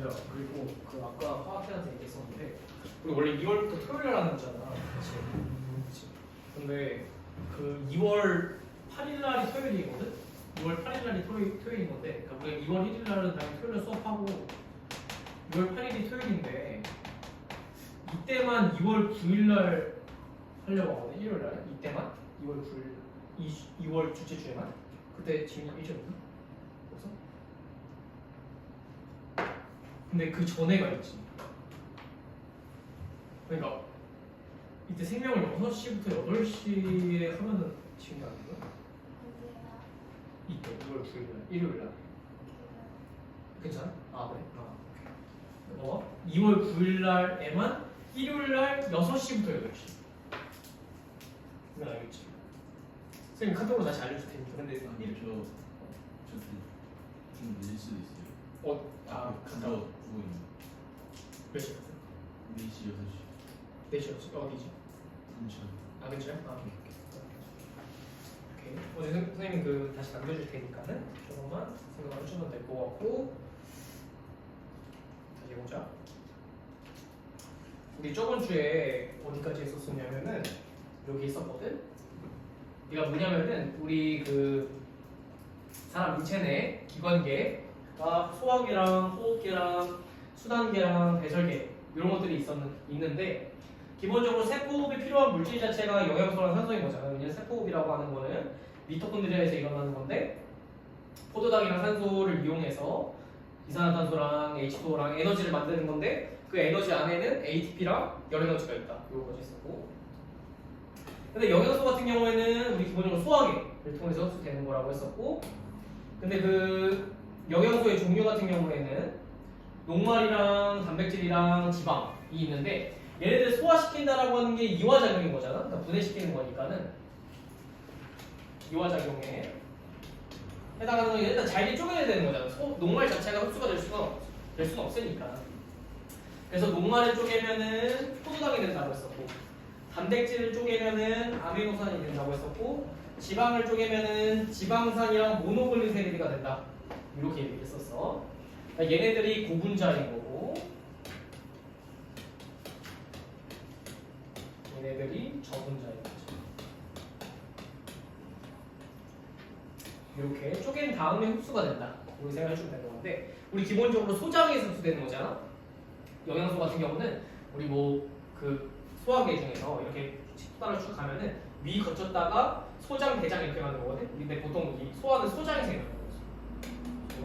맞아. 그리고 그 아까 화학회한테 얘기했었는데 우리 원래 2월부터 토요일 하는 거잖아. 그치. 근데 그 2월 8일 날이 토요일이거든? 2월 8일 날이 토요일인 건데 그러니까 우리가 2월 1일 날은 그냥 토요일에 수업하고 2월 8일이 토요일인데 이때만 2월 9일 날 하려고 하거든. 일요일 날 이때만 2월 9일 2월 둘째 주에만 그때 지민이 일정 있나? 없어? 근데 그 전에가 있지. 그러니까 이때 생명을 6시부터 8시에 하면은 지금이 안 돼요? 이때 2월 9일 날 일요일 날 괜찮아? 아 그래? 아 2월 9일 날에만 일요일 날 6시부터 8시 이건 알겠지? 선생님 카톡으로 다시 알려줄 테니까. 근데 좀 늦을 수도 있어요. 갔다 그거 있는 몇 시였어? 4시, 6시 4시였지? 어디지? 근처. 아 근처야? 아 오케이. 어제 선생님 그 다시 남겨줄 테니까는 조금만 생각을 해주면 될 것 같고 다시 해보자. 우리 저번 주에 어디까지 했었냐면은 여기 있었거든? 네가 뭐냐면은 우리 그 사람 인체 내 기관계가 소화계랑 호흡계랑 수단계랑 배설계 이런 것들이 있는데 기본적으로 세포호흡이 필요한 물질 자체가 영양소랑 산소인 거잖아요. 왜냐면 세포호흡이라고 하는 거는 미토콘드리아에서 일어나는 건데 포도당이랑 산소를 이용해서 이산화탄소랑 H2O랑 에너지를 만드는 건데 그 에너지 안에는 ATP랑 열에너지가 있다. 이거까지 있었고 근데 영양소 같은 경우에는 우리 기본적으로 소화계를 통해서 흡수되는 거라고 했었고 근데 그 영양소의 종류 같은 경우에는 녹말이랑 단백질이랑 지방이 있는데 얘네들 소화시킨다라고 하는 게 이화작용인 거잖아. 그러니까 분해시키는 거니까는 이화작용에 해당하는 건 일단 잘게 쪼개야 되는 거잖아. 녹말 자체가 흡수가 될 수는 없으니까. 그래서 녹말을 쪼개면은 포도당이 된다고 했었고 단백질을 쪼개면은 아미노산이 된다고 했었고 지방을 쪼개면은 지방산이랑 모노글리세리드가 된다. 이렇게 얘기했었어. 그러니까 얘네들이 고분자인 거고 얘네들이 저분자인 거죠. 이렇게 쪼갠 다음에 흡수가 된다. 이렇게 생각해주면 되는 건데 우리 기본적으로 소장에서 흡수되는 거잖아. 영양소 같은 경우는 우리 뭐 그 소화계 중에서 이렇게 식도단을 쭉 가면은 위 거쳤다가 소장, 대장 이렇게 가는 거거든. 근데 보통 이 소화는 소장에서 일어나는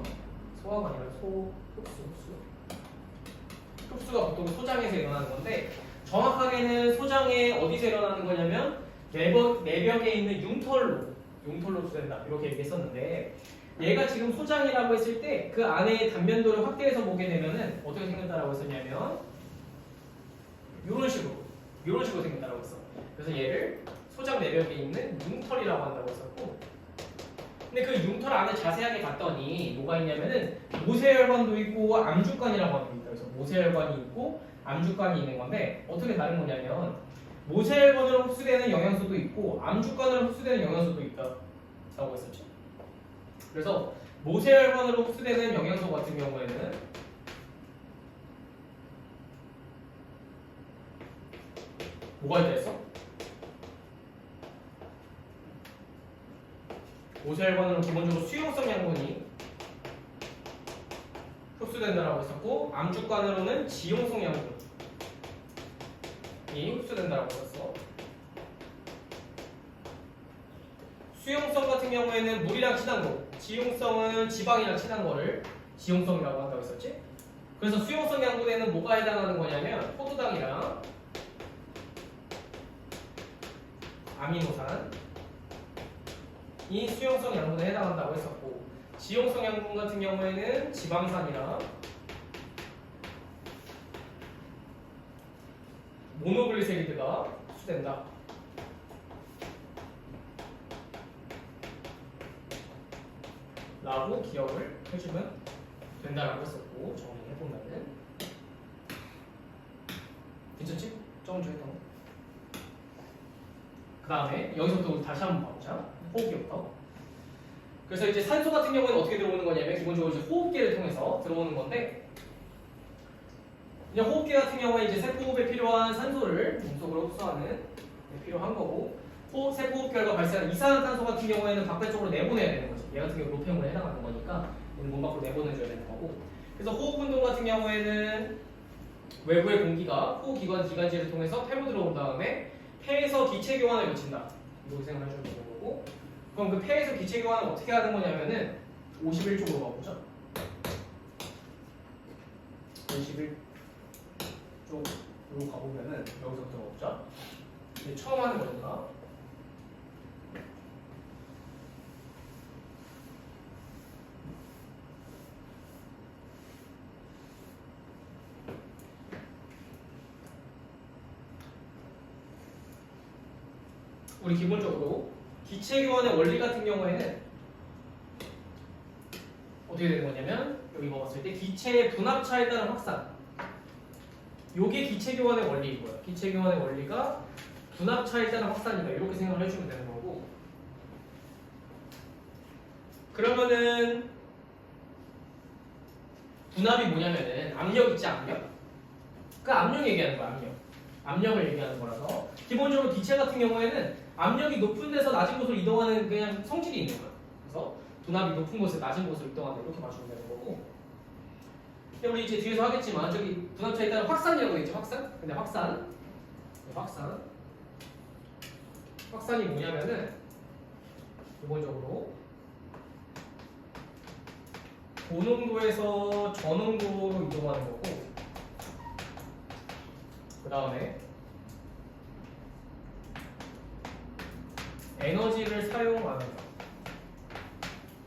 거지. 소화가 아니라 흡수가 보통 소장에서 일어나는 건데 정확하게는 소장에 어디서 일어나는 거냐면 내벽에 있는 융털로 흡수된다. 이렇게 얘기했었는데 얘가 지금 소장이라고 했을 때 그 안에 단면도를 확대해서 보게 되면은 어떻게 생겼다라고 했었냐면 이런 식으로 생겼다라고 했어. 그래서 얘를 소장 내벽에 있는 융털이라고 한다고 했었고 근데 그 융털 안에 자세하게 봤더니 뭐가 있냐면은 모세혈관도 있고 암주관이라고 하는 게 있다. 그래서 모세혈관이 있고 암주관이 있는 건데 어떻게 다른 거냐면 모세혈관으로 흡수되는 영양소도 있고 암주관으로 흡수되는 영양소도 있다라고 했었죠. 그래서 모세혈관으로 흡수되는 영양소 같은 경우에는 뭐가 있다 했어? 모세혈관으로 기본적으로 수용성 양분이 흡수된다라고 했었고 암주관으로는 지용성 양분이 흡수된다라고 했었어. 수용성 같은 경우에는 물이랑 친한 거, 지용성은 지방이랑 친한 거를 지용성이라고 한다고 했었지. 그래서 수용성 양분에는 뭐가 해당하는 거냐면 포도당이랑 아미노산 이 수용성 양분에 해당한다고 했었고 지용성 양분 같은 경우에는 지방산이랑 모노글리세리드가 흡수된다. 라고 기억을 해주면 된다라고 했었고 정리해보면은 괜찮지? 저번 주에 했던 거. 그 다음에 여기서부터 우리 다시 한번 봐보자. 호흡기부터. 그래서 이제 산소 같은 경우는 어떻게 들어오는 거냐면 기본적으로 이제 호흡기를 통해서 들어오는 건데 그냥 호흡기 같은 경우에 이제 세포호흡에 필요한 산소를 몸속으로 흡수하는 게 필요한 거고 세포호흡 결과 발생한 이산화탄소 같은 경우에는 바깥쪽으로 내보내야 되는 거지. 얘 같은 경우 노폐물에 해당하는 거니까 얘는 몸 밖으로 내보내줘야 되는 거고. 그래서 호흡 운동 같은 경우에는 외부의 공기가 호흡기관 기관지를 통해서 폐로 들어온 다음에 폐에서 기체 교환을 거친다. 이렇게 생각하시면 되는 거고. 그럼 그 폐에서 기체 교환을 어떻게 하는 거냐면은 51쪽으로 가보죠. 51쪽으로 가보면은 여기서부터 가보자. 이제 처음 하는 거니까. 우리 기본적으로 기체 교환의 원리 같은 경우에는 어떻게 되는 거냐면 여기 봤을 때 기체의 분합차에 따른 확산. 요게 기체 교환의 원리인 거예요. 기체 교환의 원리가 분합차에 따른 확산이다. 이렇게 생각을 해주면 되는 거고. 그러면은 분합이 뭐냐면은 압력 있지, 압력. 그 압력 얘기하는 거야, 압력. 압력을 얘기하는 거라서 기본적으로 기체 같은 경우에는 압력이 높은 데서 낮은 곳으로 이동하는 그냥 성질이 있는 거야. 그래서 분압이 높은 곳에서 낮은 곳으로 이동한다. 이렇게 맞추면 되는 거고. 근데 우리 이제 뒤에서 하겠지만 저기 분합차에 따른 확산이라고 있죠, 확산. 근데 확산이 뭐냐면은 기본적으로 고농도에서 저농도로 이동하는 거고, 그 다음에 에너지를 사용 안 한다.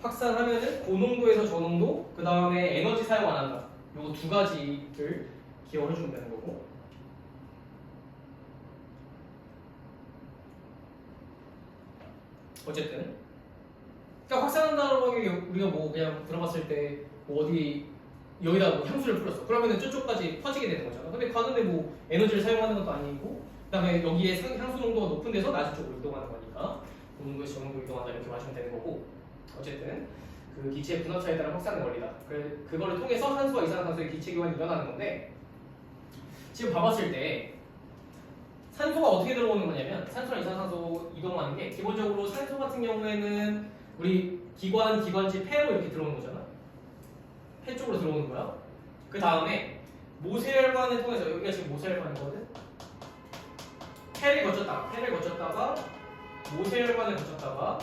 확산하면은 고농도에서 저농도, 그 다음에 에너지 사용 안 한다. 요거 두 가지를 기억을 해주면 되는 거고. 어쨌든 그러니까 확산한다는 게 우리가 뭐 그냥 들어봤을 때 뭐 어디 여기다 뭐 향수를 뿌렸어. 그러면은 저쪽까지 퍼지게 되는 거잖아. 근데 가는데 뭐 에너지를 사용하는 것도 아니고, 그다음에 여기에 향수 농도가 높은 데서 낮은 쪽으로 이동하는 거니까 고농도에서 저농도로 이동한다. 이렇게 마시면 되는 거고. 어쨌든 그 기체의 분합차에 따른 확산의 원리다. 그거를 통해서 산소와 이산화탄소의 기체 교환이 일어나는 건데, 지금 봐봤을 때 산소가 어떻게 들어오는 거냐면, 산소랑 이산화탄소 이동하는 게 기본적으로 산소 같은 경우에는 우리 기관지 폐로 이렇게 들어오는 거잖아. 폐 쪽으로 들어오는 거야. 그 다음에 모세혈관을 통해서, 여기가 지금 모세혈관이거든. 폐를 거쳤다가 모세혈관을 거쳤다가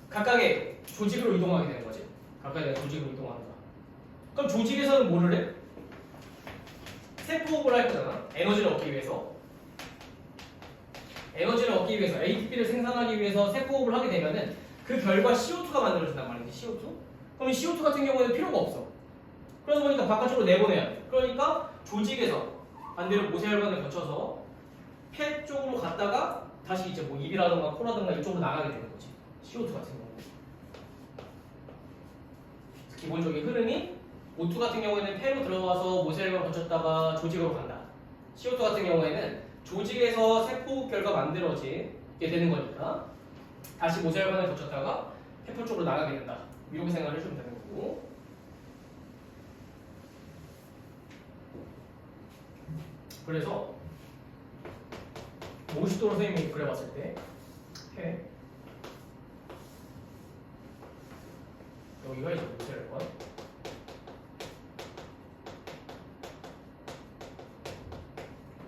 각각의 조직으로 이동하게 되는 거지. 각각의 조직으로 이동하는 거야. 그럼 조직에서는 뭐를 해? 세포호흡을 할 거잖아. 에너지를 얻기 위해서 ATP를 생산하기 위해서 세포호흡을 하게 되면은 그 결과 CO2가 만들어진단 말이지. CO2. 그럼 이 CO2 같은 경우에는 필요가 없어. 그러다 보니까 바깥쪽으로 내보내야 돼. 그러니까 조직에서 반대로 모세혈관을 거쳐서 폐 쪽으로 갔다가 다시 이제 뭐 입이라든가 코라든가 이쪽으로 나가게 되는 거지. CO2 같은 경우는. 기본적인 흐름이 O2 같은 경우에는 폐로 들어와서 모세혈관 거쳤다가 조직으로 간다. CO2 같은 경우에는 조직에서 세포 결과 만들어지게 되는 거니까 다시 모세혈관을 거쳤다가 폐포 쪽으로 나가게 된다. 이렇게 생각을 해주면 되는 거고. 그래서 50도 선생님이 그려봤을 때 폐 여기가 이제 모세혈관,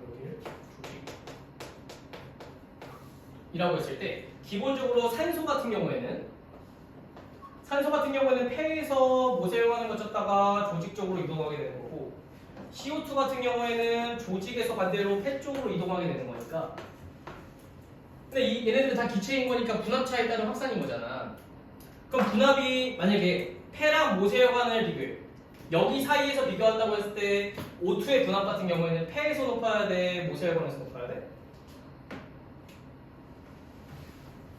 여기를 조직이라고 했을 때 기본적으로 산소 같은 경우에는 폐에서 모세혈관을 거쳤다가 조직 쪽으로 이동하게 되는 거고, CO2 같은 경우에는 조직에서 반대로 폐 쪽으로 이동하게 되는 거니까. 근데 얘네들은 다 기체인 거니까 분합차에 따른 확산인 거잖아. 그럼 분합이 만약에 폐랑 모세혈관을 비교해. 여기 사이에서 비교한다고 했을 때 O2의 분합 같은 경우에는 폐에서 높아야 돼, 모세혈관에서 높아야 돼?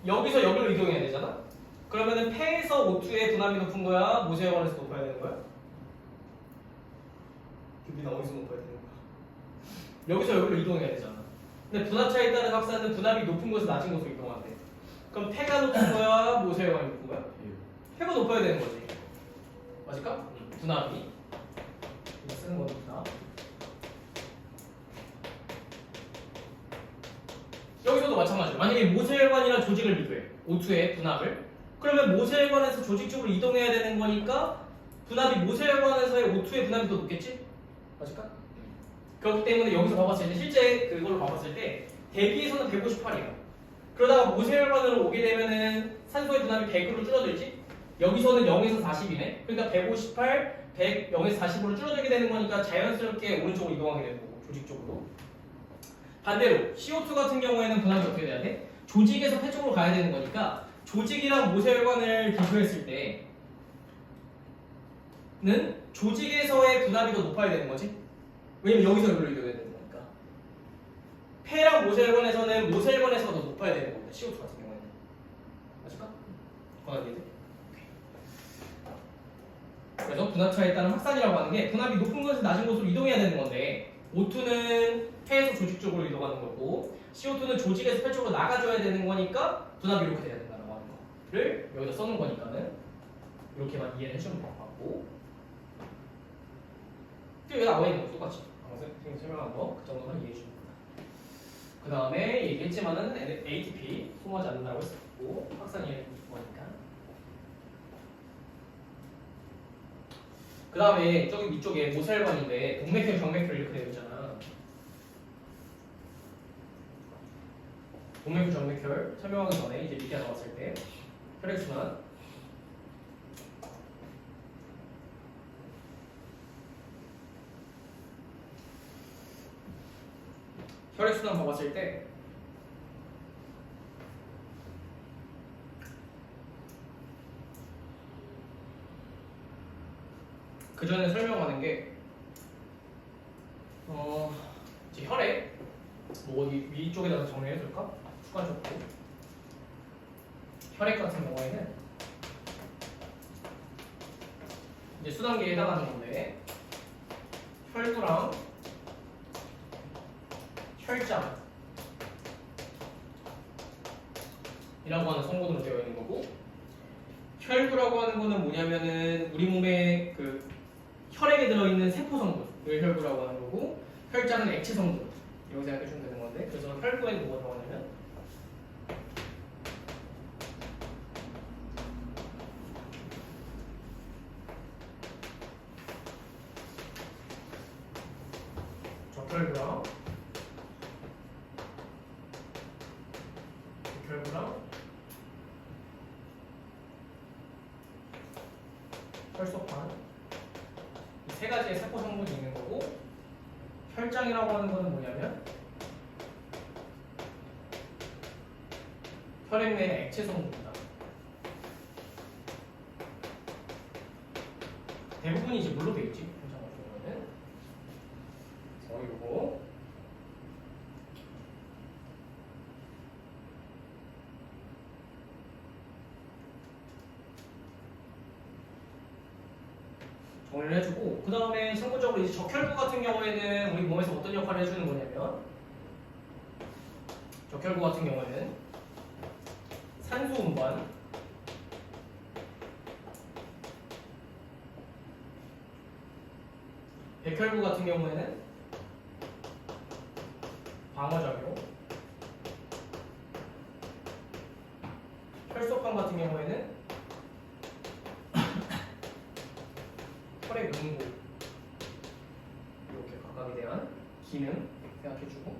여기서 여기로 이동해야 되잖아? 그러면은 폐에서 O2의 분합이 높은 거야? 모세혈관에서 높아야 되는 거야? 여기는 어디서 높아야 되는 거야? 여기서 여기로 이동해야 되잖아. 근데 분합차에 따른 확산은 분합이 높은 곳에서 낮은 곳으로 이동한대. 그럼 폐가 높은 거야? 모세혈관이 높은 거야? 폐가 높아야 되는 거지. 맞을까? 분합이. 쓰는 겁니다. 여기서도 마찬가지로 만약에 모세혈관이랑 조직을 비교해 O2의 분압을 그러면 모세혈관에서 조직 쪽으로 이동해야 되는 거니까 분압이 모세혈관에서의 O2의 분압이 더 높겠지? 맞을까? 그렇기 때문에 여기서 봐봤을 때 실제 그걸로 봐봤을 때 대비에서는 158이에요. 그러다가 모세혈관으로 오게 되면은 산소의 분압이 100으로 줄어들지? 여기서는 0에서 40이네. 그러니까 158, 100, 0에서 40으로 줄어들게 되는 거니까 자연스럽게 오른쪽으로 이동하게 되는 거고 조직 쪽으로. 반대로 CO2 같은 경우에는 분압이 어떻게 돼야 돼? 조직에서 폐 쪽으로 가야 되는 거니까 조직이랑 모세혈관을 비교했을 때는 조직에서의 분압이 더 높아야 되는 거지. 왜냐면 여기서 여기로 이동해야 되는 거니까. 폐랑 모세혈관에서는 모세혈관에서가 더 높아야 되는 겁니다. CO2 같은 경우에는. 맞을까? 권한이 돼? 그래서 분압 차에 따른 확산이라고 하는 게 분압이 높은 곳에서 낮은 곳으로 이동해야 되는 건데 O2는 폐에서 조직 쪽으로 이동하는 거고 CO2는 조직에서 폐 쪽으로 나가줘야 되는 거니까 분압이 이렇게 돼야 된다고 하는 거를 여기다 써놓은 거니까는 이렇게만 이해를 해주면 될 것 같고 여기 나와 있는 거 똑같이 선생님이 설명한 거 그 정도만 이해해 주면 됩니다. 그 다음에 얘기했지만은 ATP 소모하지 않는다고 했었고 확산이 거니까 그 다음에 저기 위쪽에 모세혈관인데 동맥혈, 정맥혈 이렇게 되어 있잖아. 동맥혈, 정맥혈 설명하기 전에 이제 밑에 나왔을 때 혈액순환 혈액순환 봐봤을 때 그 전에 설명하는 게 이제 혈액 뭐 어디 위쪽에다가 정리해 줄까? 추가적으로 혈액 같은 경우에는 이제 수단계에 해당하는 건데 혈구랑 혈장 이라고 하는 성분으로 되어 있는 거고 혈구라고 하는 거는 뭐냐면은 우리 몸에 그 혈액에 들어있는 세포 성분을 혈구라고 하는 거고 혈장은 액체 성분 이렇게 생각해 주면 되는 건데 그래서 혈구에는 뭐가 들어가냐면 적혈구랑 적혈구랑 혈소판 이 세 가지의 세포 성분이 있는 거고 혈장이라고 하는 거는 뭐냐면 혈액 내의 액체 성분이다. 대부분이 이제 물로 되어 있지. 혈장 같은 경우는 그래서 이거 정리를 해주고 그 다음에 참고적으로 이제 적혈구 같은 경우에는 우리 몸에서 어떤 역할을 해주는 거냐면 적혈구 같은 경우에는 산소 운반 백혈구 같은 경우에는 방어작용 혈소판 같은 경우에는 혈액 응고 이렇게 각각에 대한 기능 생각해주고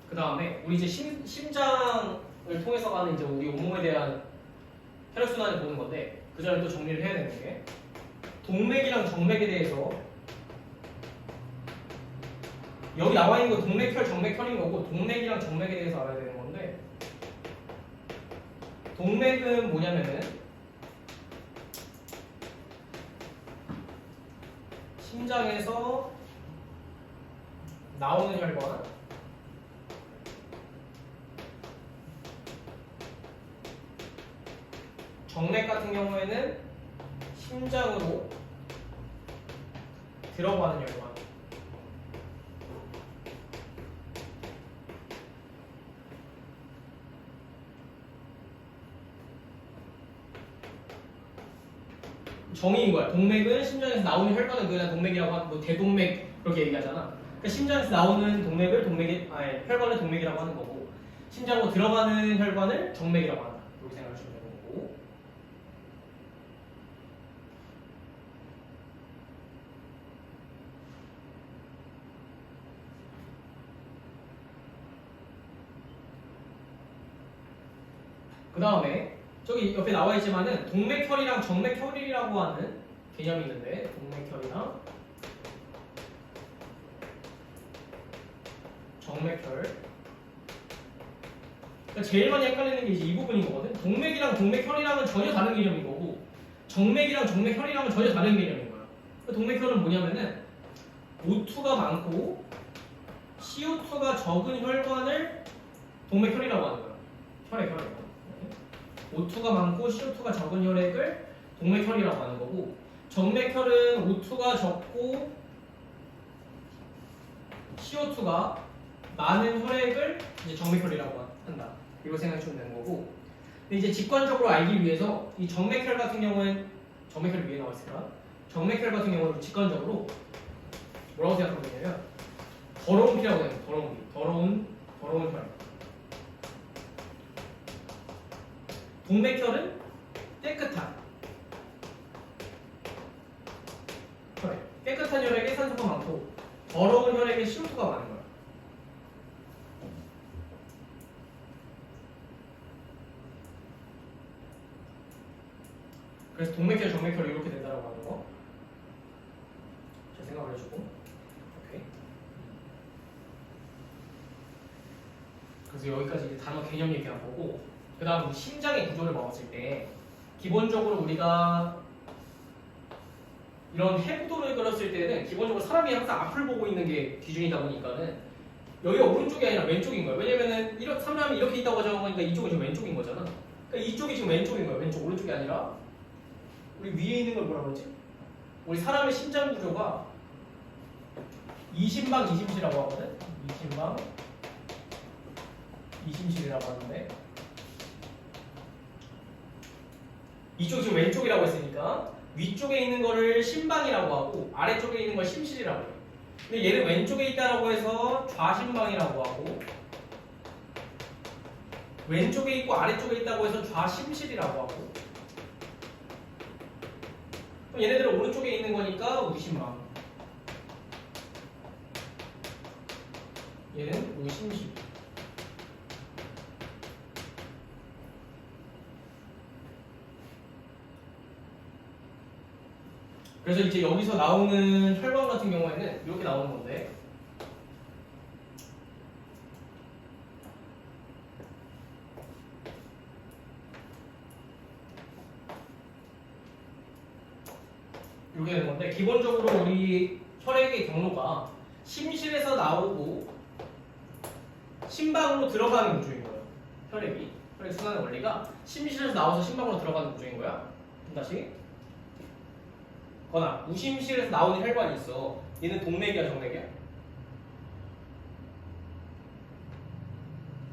그 다음에 우리 이제 심장을 통해서 가는 이제 우리 온몸에 대한 혈액순환을 보는 건데 그 전에 또 정리를 해야 되는 게 동맥이랑 정맥에 대해서 여기 나와 있는 거 동맥혈, 정맥혈인 거고 동맥이랑 정맥에 대해서 알아야 되는 건데 동맥은 뭐냐면은 심장에서 나오는 혈관 정맥 같은 경우에는 심장으로 들어가는 혈관 정의인 거야. 동맥은 심장에서 나오는 혈관은 그냥 동맥이라고 하는 뭐 대동맥 그렇게 얘기하잖아. 그러니까 심장에서 나오는 동맥을 혈관을 동맥이라고 하는 거고 심장으로 들어가는 혈관을 정맥이라고 한다. 이렇게 생각하시면 되는 거고. 그 다음에 저기 옆에 나와 있지만은 동맥혈이랑 정맥혈이라고 하는 개념이 있는데 동맥혈이랑 정맥혈. 그러니까 제일 많이 헷갈리는 게 이제 이 부분인 거거든. 동맥이랑 동맥혈이랑은 전혀 다른 개념인 거고 정맥이랑 정맥혈이랑은 전혀 다른 개념인 거야. 그러니까 동맥혈은 뭐냐면은 O2가 많고 CO2가 적은 혈관을 동맥혈이라고 하는 거야. 혈액. O2가 많고 CO2가 적은 혈액을 동맥혈이라고 하는 거고 정맥혈은 O2가 적고 CO2가 많은 혈액을 이제 정맥혈이라고 한다. 이렇게 생각하시면 되는 거고. 근데 이제 직관적으로 알기 위해서 이 정맥혈 같은 경우는 정맥혈이 위에 나와 있을까? 정맥혈 같은 경우는 직관적으로 뭐라고 생각하면 되냐면 더러운 피라고 해요. 더러운 혈액. 동맥혈은 깨끗한 혈액. 깨끗한 혈액에 산소가 많고 더러운 혈액에 CO2가 많은 거야. 그래서 동맥혈, 정맥혈이 이렇게 된다고 하는 거. 잘 생각을 해주고. 오케이. 그래서 여기까지 이제 단어 개념 얘기한 거고. 그 다음 심장의 구조를 먹었을 때 기본적으로 우리가 이런 해부도를 그렸을 때는 기본적으로 사람이 항상 앞을 보고 있는 게 기준이다 보니까는 여기가 오른쪽이 아니라 왼쪽인 거예요. 왜냐면은 사람이 이렇게 있다고 적어보니까 이쪽은 지금 왼쪽인 거잖아. 그러니까 이쪽이 지금 왼쪽인 거예요. 왼쪽, 오른쪽이 아니라 우리 위에 있는 걸 뭐라 그러지? 우리 사람의 심장 구조가 이심방 이심실이라고 하거든. 이심방 이심실이라고 하는데 이쪽 지금 왼쪽이라고 했으니까 위쪽에 있는 거를 심방이라고 하고 아래쪽에 있는 걸 심실이라고 해요. 근데 얘는 왼쪽에 있다라고 해서 좌심방이라고 하고 왼쪽에 있고 아래쪽에 있다고 해서 좌심실이라고 하고 그럼 얘네들은 오른쪽에 있는 거니까 우심방 얘는 우심실. 그래서 이제 여기서 나오는 혈관 같은 경우에는 이렇게 나오는 건데 이렇게 되는 건데 기본적으로 우리 혈액의 경로가 심실에서 나오고 심방으로 들어가는 구조인 거예요. 혈액 순환의 원리가 심실에서 나와서 심방으로 들어가는 구조인 거야. 다시 거나 우심실에서 나오는 혈관이 있어. 얘는 동맥이야 정맥이야?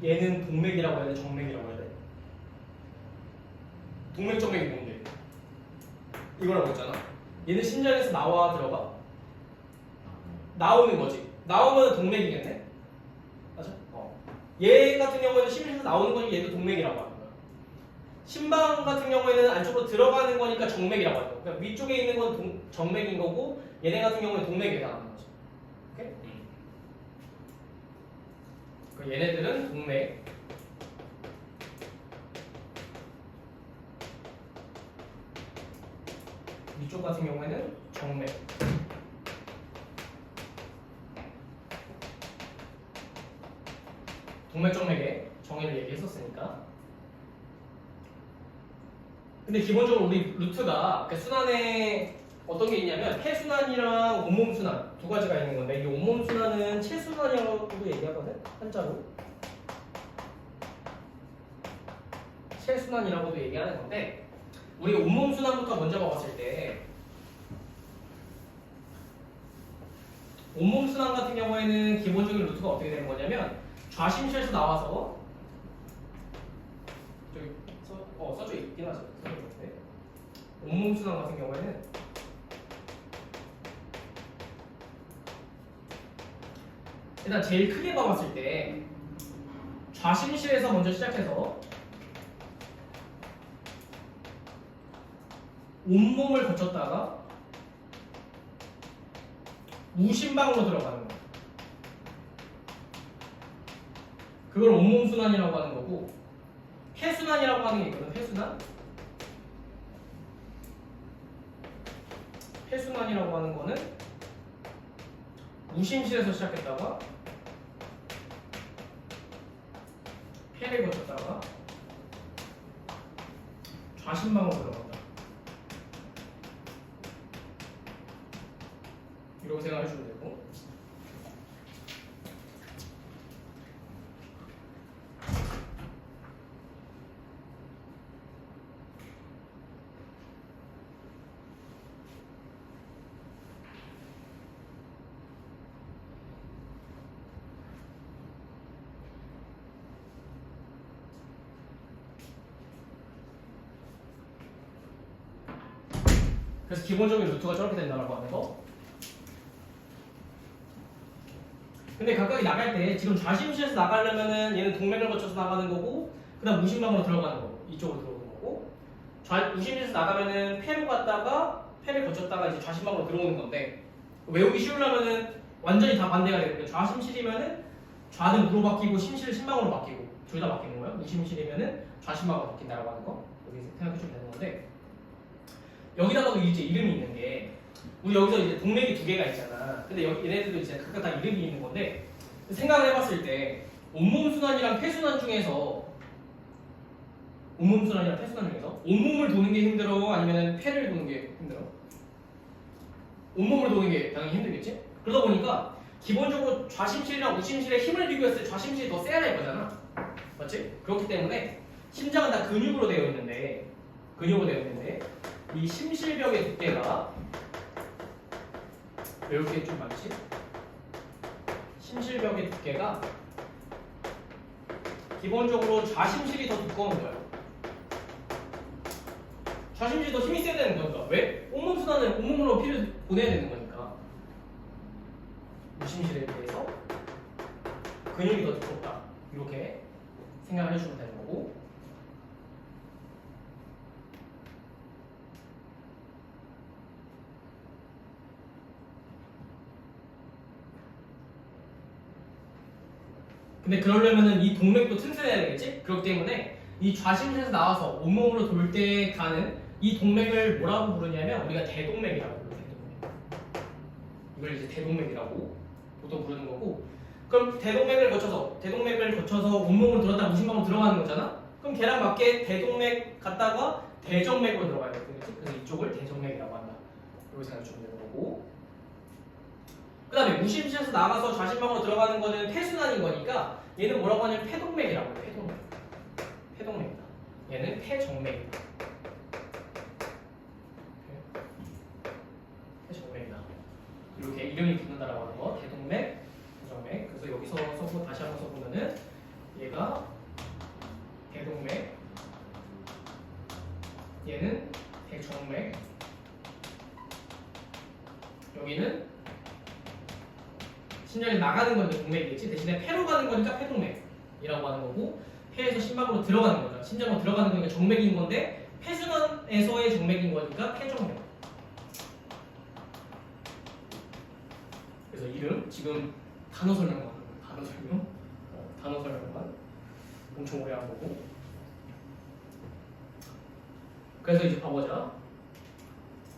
얘는 동맥이라고 해야 돼? 정맥이라고 해야 돼? 동맥 정맥이 뭔데? 이거라고 했잖아. 얘는 심장에서 나와 들어가? 나오는 거지. 나오면 동맥이겠네? 맞아? 얘 같은 경우에는 심실에서 나오는 거니 얘도 동맥이라고 하는 거야. 심방 같은 경우에는 안쪽으로 들어가는 거니까 정맥이라고 하는 거야. 그러니까 위쪽에 있는 건 정맥인 거고 얘네 같은 경우는 동맥에 해당하는 거지. 오케이? 그러니까 얘네들은 동맥. 위쪽 같은 경우에는 정맥. 동맥 정맥의 정의를 얘기했었으니까. 근데 기본적으로 우리 루트가 그러니까 순환에 어떤 게 있냐면 폐순환이랑 온몸순환 두 가지가 있는 건데 이 온몸순환은 체순환이라고도 얘기하거든. 한자로 체순환이라고도 얘기하는 건데 우리가 온몸순환부터 먼저 먹었을 때 온몸순환 같은 경우에는 기본적인 루트가 어떻게 되는 거냐면 좌심실에서 나와서 저기 써져 있긴 하죠. 온몸 순환 같은 경우에는 일단 제일 크게 봐봤을 때 좌심실에서 먼저 시작해서 온몸을 거쳤다가 무심방으로 들어가는 거예요. 그걸 온몸 순환이라고 하는 거고, 폐순환이라고 하는 게 있거든. 폐순환이라고 하는 거는 무심실에서 시작했다가 폐를 거쳤다가 좌심방으로 들어간다. 이렇게 생각해 주면 되고, 그래서 기본적인 루트가 저렇게 된다고 하는 거. 근데 각각이 나갈 때 지금 좌심실에서 나가려면은 얘는 동맥을 거쳐서 나가는 거고, 그다음 무심방으로 들어가는 거고, 이쪽으로 들어오는 거고, 무심실에서 나가면은 폐로 갔다가 폐를 거쳤다가 이제 좌심방으로 들어오는 건데, 외우기 쉬우려면은 완전히 다 반대가 되거든요. 좌심실이면은 좌는 무로 바뀌고 심실은 심방으로 바뀌고 둘 다 바뀌는 거예요. 무심실이면은 좌심방으로 바뀐다고 하는 거. 여기 생각해 주면 되는 건데, 여기다가도 이제 이름이 있는 게, 우리 여기서 이제 동맥이 두 개가 있잖아. 근데 얘네들도 이제 각각 다 이름이 있는 건데, 생각을 해봤을 때 온몸 순환이랑 폐순환 중에서 온몸을 도는 게 힘들어? 아니면 폐를 도는 게 힘들어? 온몸을 도는 게 당연히 힘들겠지? 그러다 보니까 기본적으로 좌심실이랑 우심실의 힘을 비교했을 때 좌심실이 더 세야 될 거잖아. 맞지? 그렇기 때문에 심장은 다 근육으로 되어 있는데 이 심실벽의 두께가 왜 이렇게 좀 많지? 심실벽의 두께가 기본적으로 좌심실이 더 두꺼운 거예요. 좌심실이 더 힘이 세야 되는 거니까. 왜? 온몸 순환을 온몸으로 피를 보내야 되는 거니까. 무심실에 비해서 근육이 더 두껍다. 이렇게 생각을 해주면 되는 거고. 근데 그러려면은 이 동맥도 튼튼해야 되겠지? 그렇기 때문에 이 좌심실에서 나와서 온몸으로 돌 때 가는 이 동맥을 뭐라고 부르냐면 우리가 대동맥이라고 불러요. 이걸 이제 대동맥이라고 보통 부르는 거고, 그럼 대동맥을 거쳐서 온몸으로 들었다 무심방으로 들어가는 거잖아? 그럼 걔랑 맞게 대동맥 갔다가 대정맥으로 들어가야 되겠지? 그래서 이쪽을 대정맥이라고 한다. 이렇게 생각해 주면 되는 거고, 그 다음에 무심실에서 나가서 좌심방으로 들어가는 거는 폐순환인 거니까 얘는 뭐라고 하냐면 폐동맥이라고 해요. 폐동맥이다. 얘는 폐정맥이다. 폐정맥이다. 이렇게 이름이 붙는다라고 하는 거. 대동맥, 폐정맥. 그래서 여기서 다시 한번 써보면은 얘가 대동맥, 얘는 대정맥, 여기는 심장이 나가는 건 동맥이겠지. 대신에 폐로 가는 거니까 폐동맥이라고 하는 거고, 폐에서 심박으로 들어가는 거죠. 심장으로 들어가는 거니까 정맥인 건데, 폐순환에서의 정맥인 거니까 폐정맥. 그래서 이름 지금 단어 설명만 엄청 오래 한 거고. 그래서 이제 봐보자.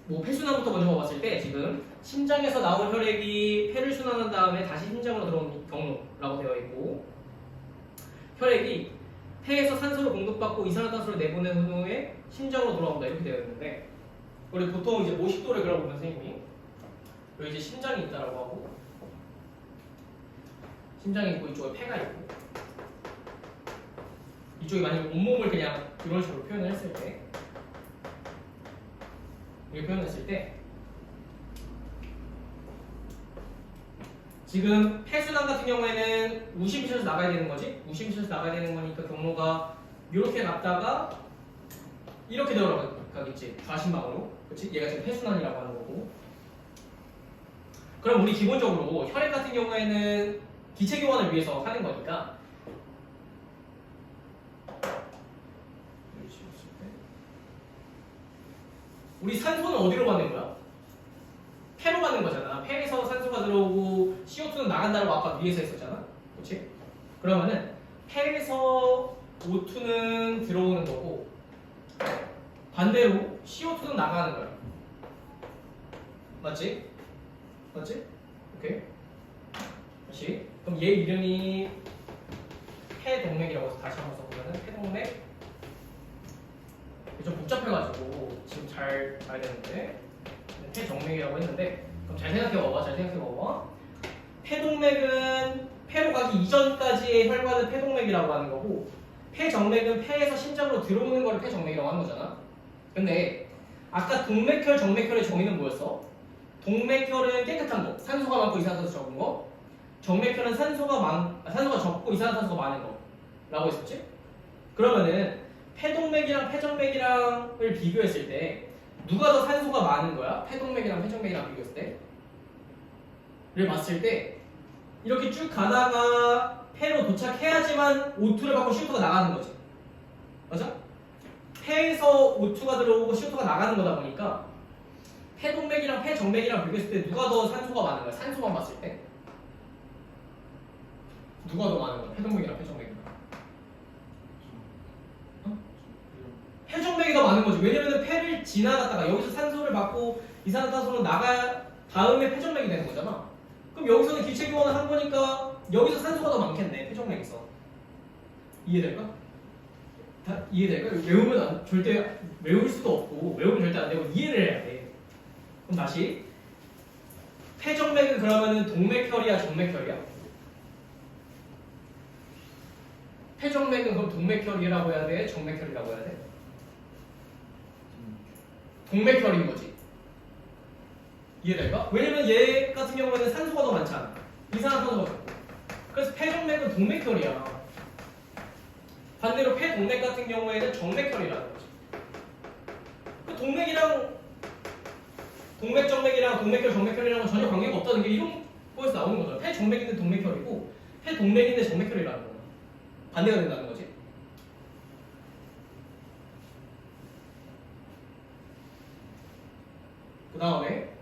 뭐 폐순환부터 먼저 봐봤을 때 지금 심장에서 나온 혈액이 폐를 순환한 다음에 다시 심장으로 들어오는 경로라고 되어 있고, 혈액이 폐에서 산소를 공급받고 이산화탄소를 내보낸 후에 심장으로 돌아온다 이렇게 되어 있는데, 우리 보통 이제 50도를 그려보면 선생님이 여기 이제 심장이 있다라고 하고, 심장이 있고 이쪽에 폐가 있고, 이쪽에 만약에 온몸을 그냥 이런 식으로 표현을 했을 때, 이렇게 표현했을 때 지금 폐순환 같은 경우에는 무심실에서 나가야 되는 거지. 무심실에서 나가야 되는 거니까 경로가 이렇게 갔다가 이렇게 들어가는 가겠지. 좌심방으로. 그렇지? 얘가 지금 폐순환이라고 하는 거고. 그럼 우리 기본적으로 혈액 같은 경우에는 기체 교환을 위해서 하는 거니까 우리 산소는 어디로 받는 거야? 폐로 받는 거잖아. 폐에서 산소가 들어오고 CO2는 나간다고 아까 위에서 했었잖아. 그렇지? 그러면은 폐에서 O2는 들어오는 거고 반대로 CO2는 나가는 거야. 맞지? 맞지? 오케이. 다시. 그럼 얘 이름이 폐동맥이라고 해서 다시 한번 써보면은 폐동맥. 좀 복잡해가지고 지금 잘 봐야 되는데 폐정맥이라고 했는데 그럼 잘 생각해봐봐. 잘 생각해봐봐. 폐동맥은 폐로 가기 이전까지의 혈관을 폐동맥이라고 하는 거고 폐정맥은 폐에서 심장으로 들어오는 거를 폐정맥이라고 하는 거잖아. 근데 아까 동맥혈, 정맥혈의 정의는 뭐였어? 동맥혈은 깨끗한 거, 산소가 많고 이산화탄소 적은 거. 정맥혈은 산소가 적고 이산화탄소가 많은 거라고 했었지? 그러면은 폐동맥이랑 폐정맥이랑을 비교했을 때 누가 더 산소가 많은 거야? 폐동맥이랑 폐정맥이랑 비교했을 때? 를 봤을 때 이렇게 쭉 가다가 폐로 도착해야지만 O2를 받고 CO2가 나가는 거지. 맞아? 폐에서 O2가 들어오고 CO2가 나가는 거다 보니까 폐동맥이랑 폐정맥이랑 비교했을 때 누가 더 산소가 많은 거야? 산소만 봤을 때? 누가 더 많은 거야? 폐동맥이랑 폐정맥이랑? 폐정맥이 더 많은 거지. 왜냐면은 폐를 지나갔다가 여기서 산소를 받고 이산화탄소로 나가 다음에 폐정맥이 되는 거잖아. 그럼 여기서는 기체 교환을 한 거니까 여기서 산소가 더 많겠네. 폐정맥에서. 이해될까? 다 이해될까? 외우면 절대 외울 수도 없고 외우면 절대 안 되고 이해를 해야 돼. 그럼 다시 폐정맥은 그러면은 동맥혈이야, 정맥혈이야? 폐정맥은 그럼 동맥혈이라고 해야 돼? 정맥혈이라고 해야 돼? 동맥혈인 거지. 이해될까? 왜냐면 얘 같은 경우에는 산소가 더 많잖아. 이산화탄소가 적고. 그래서 폐정맥은 동맥혈이야. 반대로 폐동맥 같은 경우에는 정맥혈이라는 거지. 그 동맥정맥이랑 동맥혈, 정맥혈이랑은 전혀 관계가 없다는 게 이런 거에서 나오는 거잖아. 폐정맥인데 동맥혈이고 폐동맥인데 정맥혈이라는 거야. 반대가 된다는 거지. 그 다음에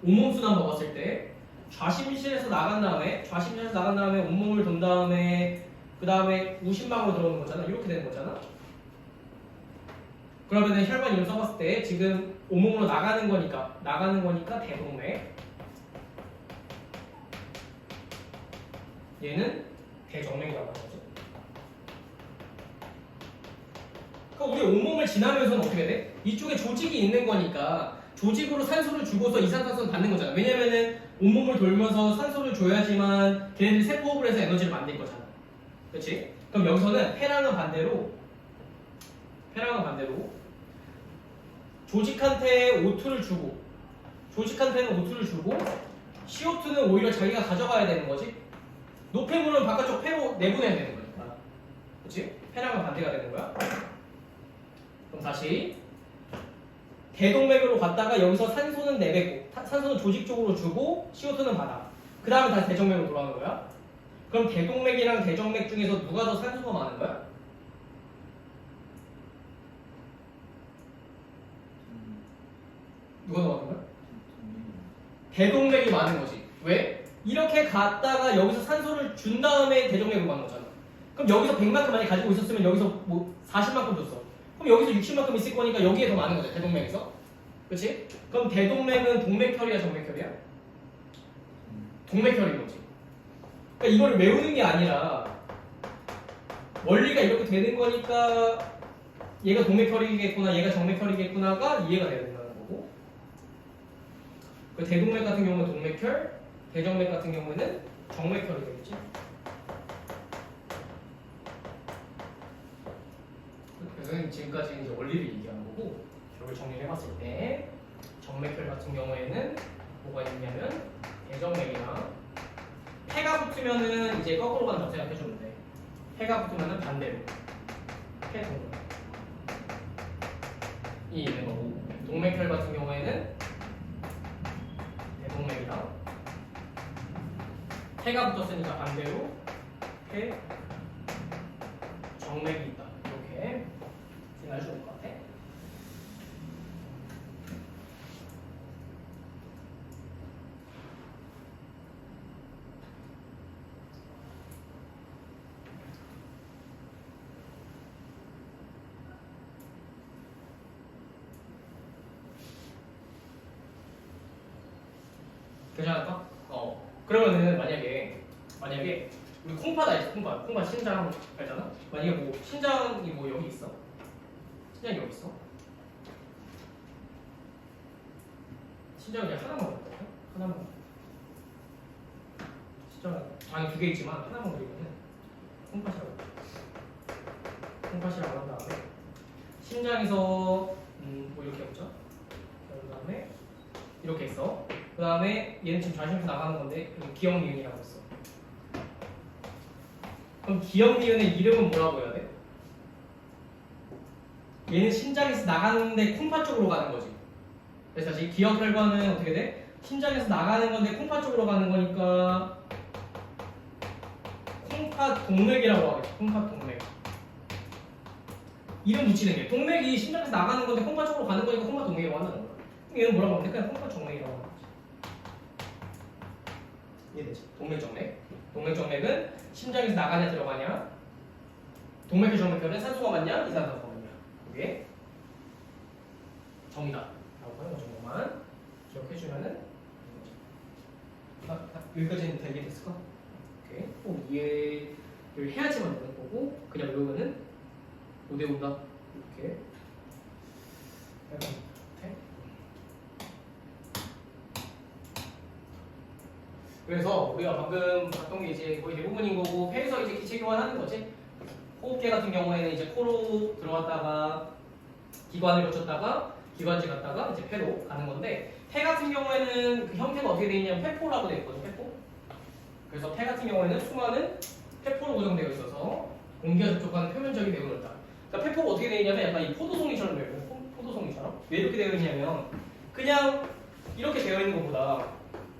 온몸순환 먹었을 때 좌심실에서 나간 다음에 온몸을 돈 다음에 그 다음에 우심방으로 들어오는 거잖아. 이렇게 되는 거잖아. 그러면은 혈관 이름 써봤을 때 지금 온몸으로 나가는 거니까 대동맥. 얘는 대정맥이라고 하는 거죠. 그러니까 우리 온몸을 지나면서는 어떻게 돼? 이쪽에 조직이 있는 거니까 조직으로 산소를 주고서 이산화탄소를 받는 거잖아. 왜냐면은 온몸을 돌면서 산소를 줘야지만 걔네들이 세포호흡을 해서 에너지를 만들 거잖아. 그렇지? 그럼 여기서는 폐랑은 반대로 조직한테 O2를 주고 조직한테는 O2를 주고 CO2는 오히려 자기가 가져가야 되는 거지. 노폐물은 바깥쪽 폐로 내보내야 되는 거니까. 그렇지? 폐랑은 반대가 되는 거야. 그럼 다시 대동맥으로 갔다가 여기서 산소는 내뱉고 산소는 조직 쪽으로 주고 CO2는 받아. 그 다음에 다시 대정맥으로 돌아오는 거야. 그럼 대동맥이랑 대정맥 중에서 누가 더 산소가 많은 거야? 누가 더 많은 거야? 대동맥이 많은 거지. 왜? 이렇게 갔다가 여기서 산소를 준 다음에 대정맥으로 가는 거잖아. 그럼 여기서 100만큼 많이 가지고 있었으면 여기서 뭐 40만큼 줬어. 그럼 여기서 60만큼 있을 거니까 여기에 더 많은 거죠. 대동맥에서. 그렇지? 그럼 대동맥은 동맥혈이야, 정맥혈이야? 동맥혈인 거지. 그러니까 이거를 외우는 게 아니라 원리가 이렇게 되는 거니까 얘가 동맥혈이겠구나, 얘가 정맥혈이겠구나가 이해가 돼야 된다는 거고. 그 대동맥 같은 경우는 동맥혈, 대정맥 같은 경우에는 정맥혈이 되겠지. 그래서 지금까지 이제 원리를 얘기한 거고, 결국 정리를 해봤을 때 정맥혈 같은 경우에는 뭐가 있냐면 대정맥이랑 폐가 붙으면은 이제 거꾸로 가는 점 생각해주면 돼. 폐가 붙으면은 반대로 폐동맥. 있는 거고 동맥혈 같은 경우에는 대동맥이랑 폐가 붙었으니까 반대로 폐 정맥이 있다. 이렇게 생각하시면 될 것 같아. 괜찮을까? 그러면은 만약에 우리 콩파다 있어. 콩파 신장 알잖아? 만약에 뭐 신장이 뭐 여기 있어. 신장이 여기 있어. 신장이 그냥 하나만 그렸거든? 하나만. 신장 장이 두 개 있지만 하나만 그리면은 콩팥이라고 해. 콩팥이라고 한 다음에 심장에서 뭐 이렇게 없죠? 그 다음에 이렇게 있어. 그 다음에 얘는 지금 좌심표 나가는 건데 기억 니은이라고 했어. 그럼 기억 니은의 이름은 뭐라고 해야 돼? 얘는 심장에서 나가는데 콩팥 쪽으로 가는 거지. 그래서 다시 기억 혈관은 어떻게 돼? 심장에서 나가는 건데 콩팥 쪽으로 가는 거니까 콩팥 동맥이라고 하겠지. 콩팥 동맥. 이름 붙이는 게 동맥이 심장에서 나가는 건데 콩팥 쪽으로 가는 거니까 콩팥 동맥이라고 한다는 거야. 그럼 얘는 뭐라고 하면 돼? 그냥 콩팥 정맥이라고 하는 거지. 이해되지? 동맥 정맥. 동맥 정맥은 심장에서 나가냐 들어가냐. 동맥혈 정맥혈은 산소가 맞냐 이산화탄소가 맞냐. 그게 정이다 라고 하는 거 정도만 기억해주면은 여기까지는 되게 됐을까? 오케이. 꼭 이해를 해야지만 되는 거고 그냥 외우면은 못 외운다 이렇게 약간 돼? 그래서 우리가 방금 봤던 게 이제 거의 대부분인 거고 폐에서 이제 기체 교환하는 거지. 호흡계 같은 경우에는 이제 코로 들어갔다가 기관을 거쳤다가 기관지 갔다가 이제 폐로 가는 건데 폐 같은 경우에는 그 형태가 어떻게 되어 있냐면 폐포라고 되어 있거든. 폐포. 그래서 폐 같은 경우에는 수많은 폐포로 구성되어 있어서 공기와 접촉하는 표면적이 매우 넓다. 그러니까 폐포가 어떻게 되어 있냐면 약간 이 포도송이처럼 되어 있거든. 포도송이처럼. 왜 이렇게 되어 있냐면 그냥 이렇게 되어 있는 것보다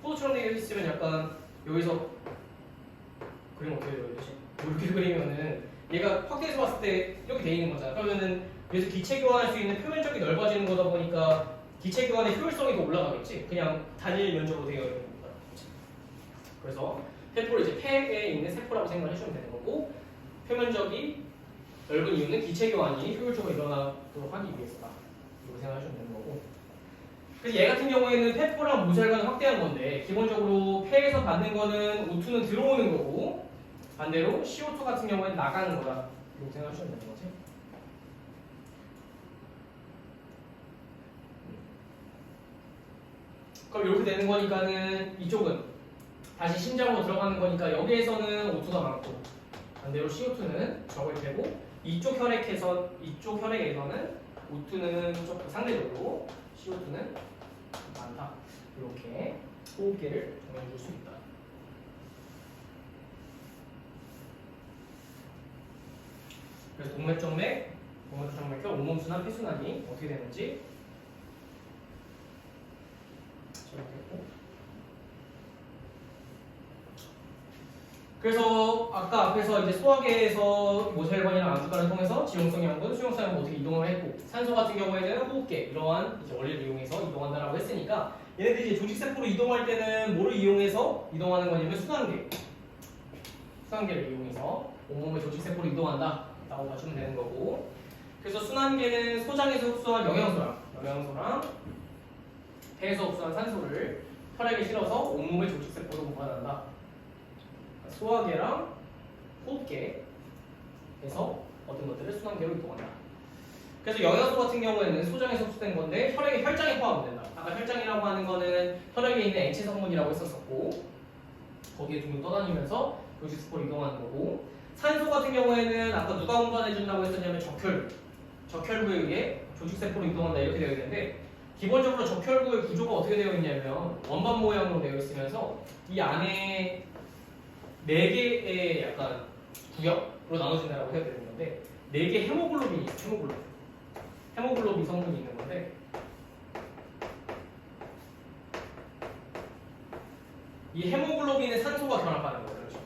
포도처럼 되어 있으면 약간 여기서 그림 어떻게 되어 있지? 뭐 이렇게 그리면은 얘가 확대해서 봤을 때 이렇게 되어 있는 거잖아. 그러면은 여기서 기체 교환할 수 있는 표면적이 넓어지는 거다 보니까 기체 교환의 효율성이 더 올라가겠지. 그냥 단일 면적으로 되어 있는 거다. 그래서 폐포를 이제 폐에 있는 세포라고 생각을 해주면 되는 거고 표면적이 넓은 이유는 기체 교환이 효율적으로 일어나도록 하기 위해서다. 이렇게 생각하시면 되는 거고. 그래서 얘 같은 경우에는 폐포랑 모세혈관을 확대한 건데 기본적으로 폐에서 받는 거는 O2는 들어오는 거고 반대로 CO2 같은 경우에는 나가는 거다. 이렇게 생각하시면 되는 거지. 그럼 이렇게 되는 거니까는 이쪽은 다시 심장으로 들어가는 거니까 여기에서는 O2가 많고 반대로 CO2는 적을 테고 이쪽 혈액에서는 O2는 조금 상대적으로 CO2는 많다. 이렇게 호흡계를 정해줄 수 있다. 그래서 동맥정맥, 동맥혈, 온몸순환, 폐순환이 어떻게 되는지 적용했고. 그래서 아까 앞에서 이제 소화계에서 모세혈관이랑 안주가를 통해서 지용성 양분, 수용성 양분 어떻게 이동을 했고 산소 같은 경우에는 호흡계 이러한 이제 원리를 이용해서 이동한다라고 했으니까 얘네들이 이제 조직세포로 이동할 때는 뭐를 이용해서 이동하는 거냐면 순환계를 이용해서 온몸의 조직세포로 이동한다라고 봐주면 되는 거고 그래서 순환계는 소장에서 흡수한 영양소랑 폐에서 흡수한 산소를 혈액에 실어서 온몸의 조직세포로 보관한다. 소화계랑 호흡계에서 어떤 것들을 순환계로 이동한다. 그래서 영양소 같은 경우에는 소장에서 흡수된 건데 혈액에 혈장이 포함된다. 아까 혈장이라고 하는 거는 혈액에 있는 액체 성분이라고 했었고 거기에 둥둥 떠다니면서 조직세포로 이동하는 거고 산소 같은 경우에는 아까 누가 운반해준다고 했었냐면 적혈구에 의해 조직세포로 이동한다 이렇게 되어 있는데 기본적으로 적혈구의 구조가 어떻게 되어 있냐면 원반 모양으로 되어 있으면서 이 안에 4개의 약간 구역으로 나눠진다고 해야 되는 건데 4개 헤모글로빈이 있어요. 헤모글로빈 성분이 있는 건데 이 헤모글로빈에 산소가 결합하는 거예요. 그렇죠?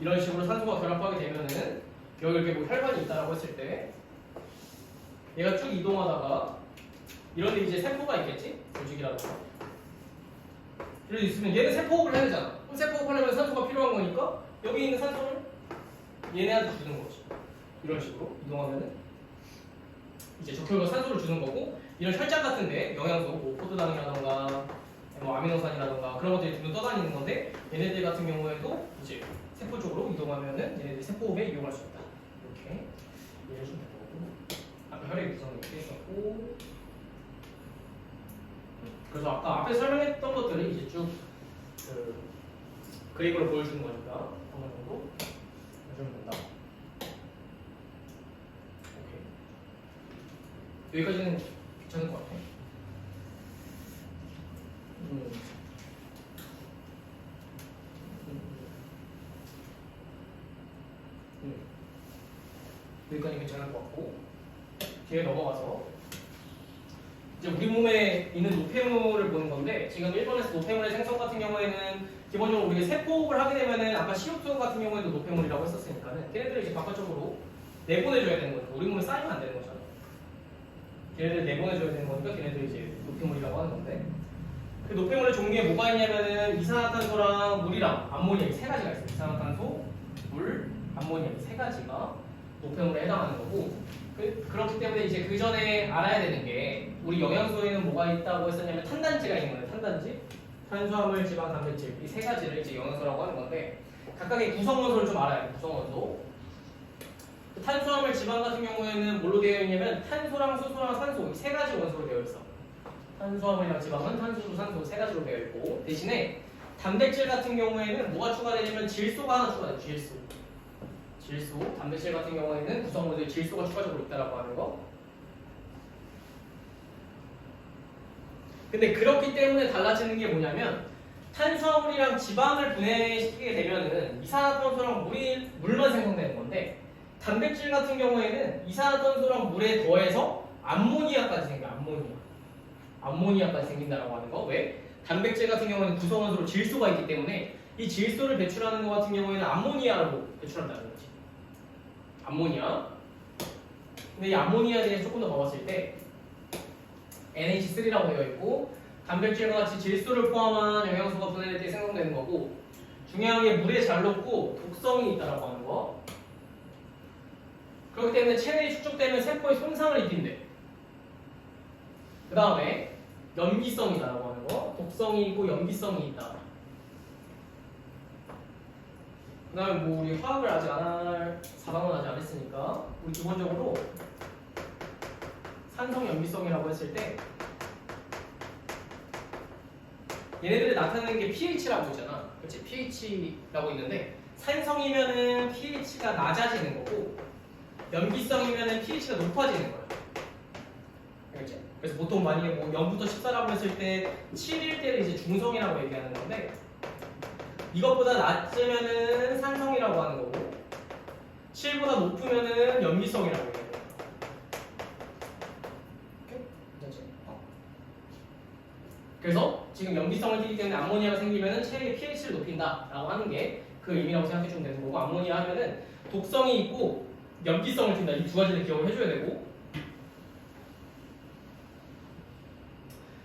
이런 식으로 산소가 결합하게 되면은 여기 이렇게 뭐 혈관이 있다라고 했을 때 얘가 쭉 이동하다가 이런 데 이제 세포가 있겠지? 조직이라든가 이런 데 있으면 얘는 세포호흡을 해야 되잖아. 그럼 세포호흡 하려면 산소가 필요한 거니까 여기 있는 산소를 얘네한테 주는 거지. 이런 식으로 이동하면은 이제 적혈과 산소를 주는 거고 이런 혈장 같은데 영양소, 뭐 포도당이라던가 뭐 아미노산이라던가 그런 것들이 좀 떠다니는 건데 얘네들 같은 경우에도 이제 세포 쪽으로 이동하면은 얘네들 세포호흡에 이용할 수 있다. 이렇게 이해해 주면 되는 거고 아까 혈액 구성이 이렇게 있었고 그래서 아까 앞에 설명했던 것들을 이제 쭉 그 그림으로 보여주는 거니까 어느 정도 해주면 된다. 오케이. 여기까지는 괜찮을 것 같아. 여기까지 괜찮을 것 같고 뒤에 넘어가서 이제 우리 몸에 있는 노폐물을 보는 건데 지금 1번에서 노폐물의 생성 같은 경우에는 기본적으로 우리가 세포호흡을 하게 되면은 아까 CO2 같은 경우에도 노폐물이라고 했었으니까는 걔네들을 이제 바깥쪽으로 내보내줘야 되는 거니까 우리 몸에 쌓이면 안 되는 거잖아. 걔네들 내보내줘야 되는 거니까 걔네들 이제 노폐물이라고 하는 건데 그 노폐물의 종류에 뭐가 있냐면은 이산화탄소랑 물이랑 암모니아 이 세 가지가 있어요. 이산화탄소, 물, 암모니아 이 세 가지가 노폐물에 해당하는 거고 그렇기 때문에 이제 그 전에 알아야 되는 게 우리 영양소에는 뭐가 있다고 했었냐면 탄단지가 있는 거예요. 탄단지, 탄수화물, 지방, 단백질 이 세 가지를 이제 영양소라고 하는 건데 각각의 구성원소를 좀 알아야 돼요. 구성원소. 탄수화물, 지방 같은 경우에는 뭘로 되어 있냐면 탄소랑 수소랑 산소 이 세 가지 원소로 되어 있어. 탄수화물이랑 지방은 탄소, 산소 세 가지로 되어 있고 대신에 단백질 같은 경우에는 뭐가 추가되냐면 질소가 하나 추가돼요. 질소, 단백질 같은 경우에는 구성원소에 질소가 추가적으로 있다라고 하는 거. 근데 그렇기 때문에 달라지는 게 뭐냐면 탄수화물이랑 지방을 분해시키게 되면은 이산화탄소랑 물만 생성되는 건데 단백질 같은 경우에는 이산화탄소랑 물에 더해서 암모니아까지 생겨. 암모니아까지 생긴다라고 하는 거. 왜? 단백질 같은 경우에는 구성원소로 질소가 있기 때문에 이 질소를 배출하는 것 같은 경우에는 암모니아로 배출한다는 거지. 암모니아. 근데 이 암모니아에 대해서 조금 더 봐봤을 때 NH3라고 되어 있고 단백질과 같이 질소를 포함한 영양소가 분해될 때 생성되는 거고 중요한 게 물에 잘 녹고 독성이 있다라고 하는 거. 그렇기 때문에 체내에 축적되면 세포에 손상을 입힌대. 그 다음에 염기성이다라고 하는 거. 독성이 있고 염기성이 있다. 그 다음에 뭐 우리 화학을 아직 안 할 4강은 아직 안 했으니까 우리 기본적으로 산성 염기성이라고 했을 때 얘네들이 나타내는 게 pH라고 있잖아. 그렇지? pH라고 있는데 산성이면은 pH가 낮아지는 거고 염기성이면은 pH가 높아지는 거야. 알겠지? 그래서 보통 만약에 뭐 0부터 14라고 했을 때 7일 때를 이제 중성이라고 얘기하는 건데 이것보다 낮으면은 산성이라고 하는 거고 7보다 높으면은 염기성이라고 얘기하는 거야. 오케이? 괜찮지? 그래서 지금 염기성을 띠기 때문에 암모니아가 생기면은 체내의 pH를 높인다라고 하는 게 그 의미라고 생각해 주면 되는 거고 암모니아 하면은 독성이 있고 염기성을 띈다. 이 두 가지를 기억을 해줘야 되고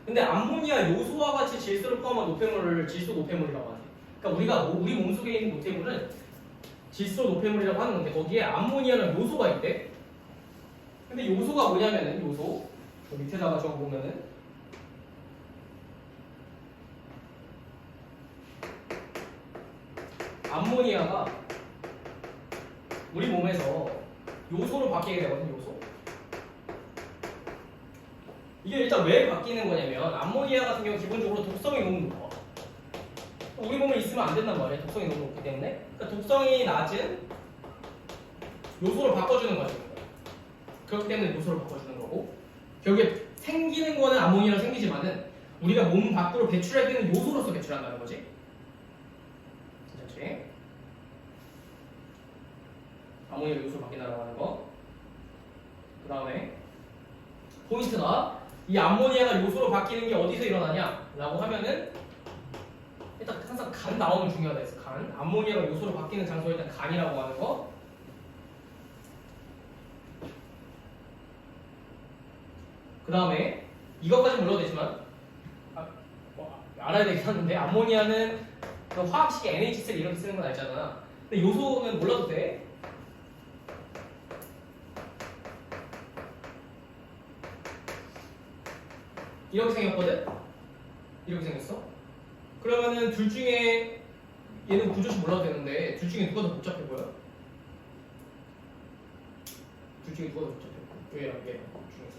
근데 암모니아 요소와 같이 질소를 포함한 노폐물을 질소 노폐물이라고 하지. 그러니까 우리 몸속에 있는 노폐물은 질소 노폐물이라고 하는 건데 거기에 암모니아라는 요소가 있대. 근데 요소가 뭐냐면은 요소 밑에다가 적어보면은 암모니아가 우리 몸에서 요소로 바뀌게 되거든. 요소. 이게 일단 왜 바뀌는 거냐면 암모니아 같은 경우 기본적으로 독성이 너무 높아. 우리 몸에 있으면 안 된단 말이야. 독성이 너무 높기 때문에. 그러니까 독성이 낮은 요소로 바꿔주는 거지. 그렇기 때문에 요소로 바꿔주는 거고 결국에 생기는 거는 암모니아로 생기지만은 우리가 몸 밖으로 배출할 때는 요소로서 배출한다는 거지. 괜찮지? 암모니아가 요소로 바뀐다라고 하는 거. 그 다음에 포인트가 이 암모니아가 요소로 바뀌는 게 어디서 일어나냐라고 하면은 일단 항상 간 나오면 중요하다 했어. 간. 암모니아가 요소로 바뀌는 장소가 일단 간이라고 하는 거. 그 다음에 이것까지 몰라도 되지만 알아야 되긴 하는데 암모니아는 그 화학식에 NH3 이렇게 쓰는 건 알잖아. 근데 요소는 몰라도 돼. 이렇게 생겼거든? 이렇게 생겼어? 그러면은 둘 중에 얘는 구조식 몰라도 되는데 둘 중에 누가 더 복잡해 보여? 둘 중에 누가 더 복잡해 보여? 얘랑 얘랑 중에서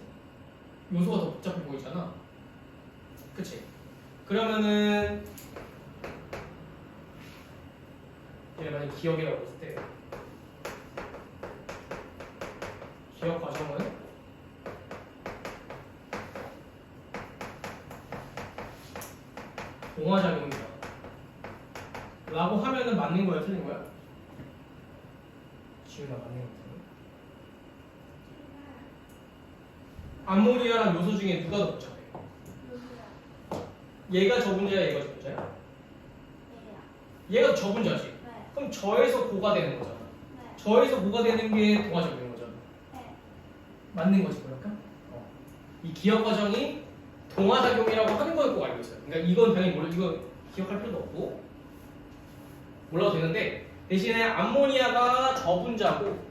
요소가 더 복잡해 보이잖아. 그치? 그러면은 얘를 만약 기억이라고 했을 때 기억 과정은 동화작용이다 라고 하면은 맞는 거야 틀린 거야? 지훈아 맞는 거 같아. 암모니아랑 요소 중에 누가 더 복잡해? 얘가 저분자야 얘가 저분자야? 얘가 저분자지? 그럼 저에서 고가 되는 거잖아. 저에서 고가 되는 게 동화작용인 거잖아. 맞는 거지 그러니까? 이 기억 과정이 동화작용이라고 하는 걸 꼭 알고 있어요. 그러니까 이건 당연히 이거 기억할 필요도 없고 몰라도 되는데 대신에 암모니아가 저분자고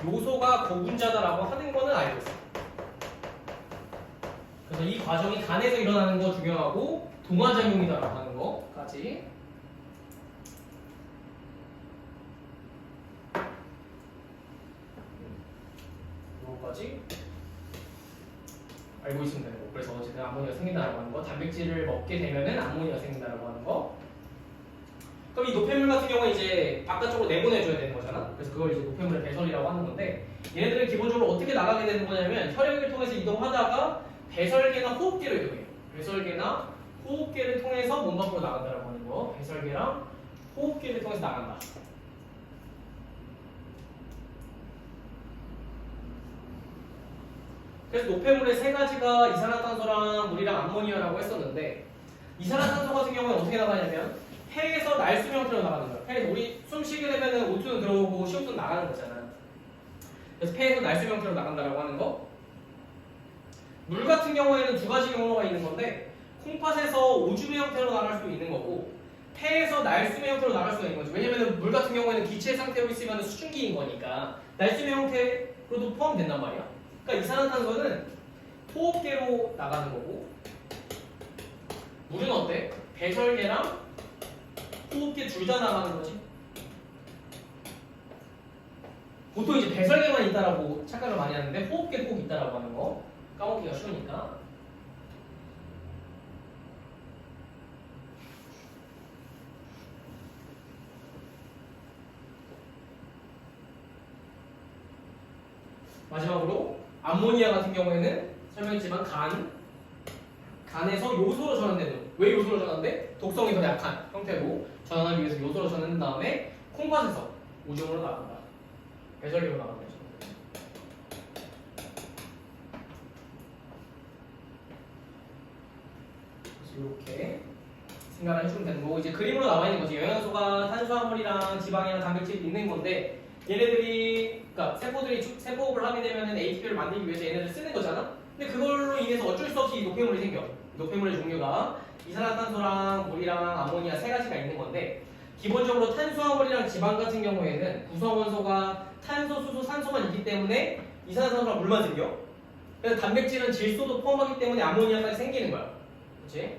요소가 고분자다라고 하는 거는 알고 있어요. 그래서 이 과정이 간에서 일어나는 거 중요하고 동화작용이다라고 하는 거까지 요거까지 알고 있으면 되는 거. 그래서 어쨌든 암모니아가 생긴다라고 하는 거, 단백질을 먹게 되면은 암모니아가 생긴다라고 하는 거. 그럼 이 노폐물 같은 경우는 이제 바깥쪽으로 내보내줘야 되는 거잖아. 그래서 그걸 이제 노폐물의 배설이라고 하는 건데 얘네들은 기본적으로 어떻게 나가게 되는 거냐면 혈액을 통해서 이동하다가 배설계나 호흡기를 이용해요. 배설계나 호흡기를 통해서 몸 밖으로 나간다라고 하는 거. 배설계랑 호흡기를 통해서 나간다. 그래서 노폐물의 세 가지가 이산화탄소랑 물이랑 암모니아라고 했었는데 이산화탄소 같은 경우는 어떻게 나가냐면 폐에서 날숨 형태로 나가는 거야. 폐에서 우리 숨 쉬게 되면 O2는 들어오고 CO2는 나가는 거잖아. 그래서 폐에서 날숨 형태로 나간다라고 하는 거. 물 같은 경우에는 두 가지 경로가 있는 건데 콩팥에서 오줌의 형태로 나갈 수도 있는 거고 폐에서 날숨의 형태로 나갈 수가 있는 거지. 왜냐면 물 같은 경우에는 기체 상태로 있으면 수증기인 거니까 날숨의 형태로도 포함된단 말이야. 그러니까 이산화탄소는 호흡계로 나가는 거고 물은 어때? 배설계랑 호흡계 둘 다 나가는 거지. 보통 이제 배설계만 있다라고 착각을 많이 하는데 호흡계도 꼭 있다라고 하는 거 까먹기가 쉬우니까. 마지막으로 암모니아 같은 경우에는 설명했지만 간에서 요소로 전환되는. 왜 요소로 전환돼? 독성이 더 약한 형태로 전환하기 위해서 요소로 전환된 다음에 콩팥에서 오줌으로 나간다. 배설계로 나간다. 그래서 이렇게 생각을 해주면 되는 거고 이제 그림으로 나와 있는 거지. 영양소가 탄수화물이랑 지방이랑 단백질이 있는 건데 얘네들이 그러니까 세포호흡을 하게 되면 ATP를 만들기 위해서 얘네들 쓰는 거잖아. 근데 그걸로 인해서 어쩔 수 없이 노폐물이 생겨. 노폐물의 종류가 이산화탄소랑 물이랑 암모니아 세 가지가 있는 건데 기본적으로 탄수화물이랑 지방 같은 경우에는 구성원소가 탄소, 수소, 산소만 있기 때문에 이산화탄소랑 물만 생겨. 그래서 단백질은 질소도 포함하기 때문에 암모니아까지 생기는 거야. 그렇지?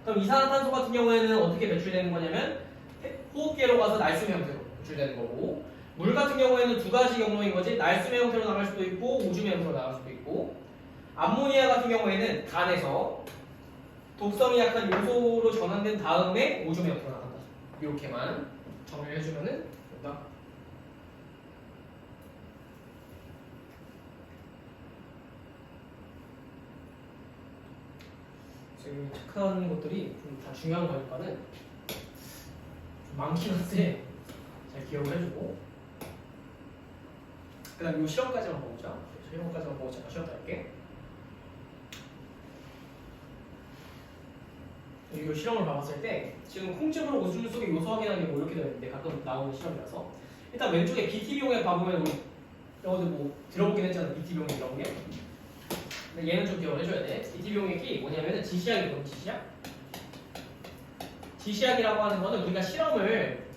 그럼 이산화탄소 같은 경우에는 어떻게 배출되는 거냐면 호흡계로 가서 날숨 형태로 배출되는 거고 물 같은 경우에는 두 가지 경로인 거지. 날숨의 형태로 나갈 수도 있고 오줌의 형태로 나갈 수도 있고 암모니아 같은 경우에는 간에서 독성이 약한 요소로 전환된 다음에 오줌의 형태로 나간다. 이렇게만 정리를 해주면은 된다. 지금 체크하는 것들이 좀 다 중요한 거니까는 좀 많긴 한데 잘 기억을 해주고 그 다음 이 실험까지만 보자. 실험까지만 보고 잠깐 쉬었다 할게. 이 실험을 봐봤을 때 지금 콩즙으로 오줌 속에 요소 확인하는 게 뭐 이렇게 되어 있는데 가끔 나오는 실험이라서 일단 왼쪽에 BT 비용액 봐보면 우리 영어도 뭐 들어보긴 했잖아. BT 비용액 이런 게. 근데 얘는 좀 기억을 해줘야 돼. BT 비용액이 뭐냐면은 지시약이거든. 지시약이라고 하는 거는 우리가 실험을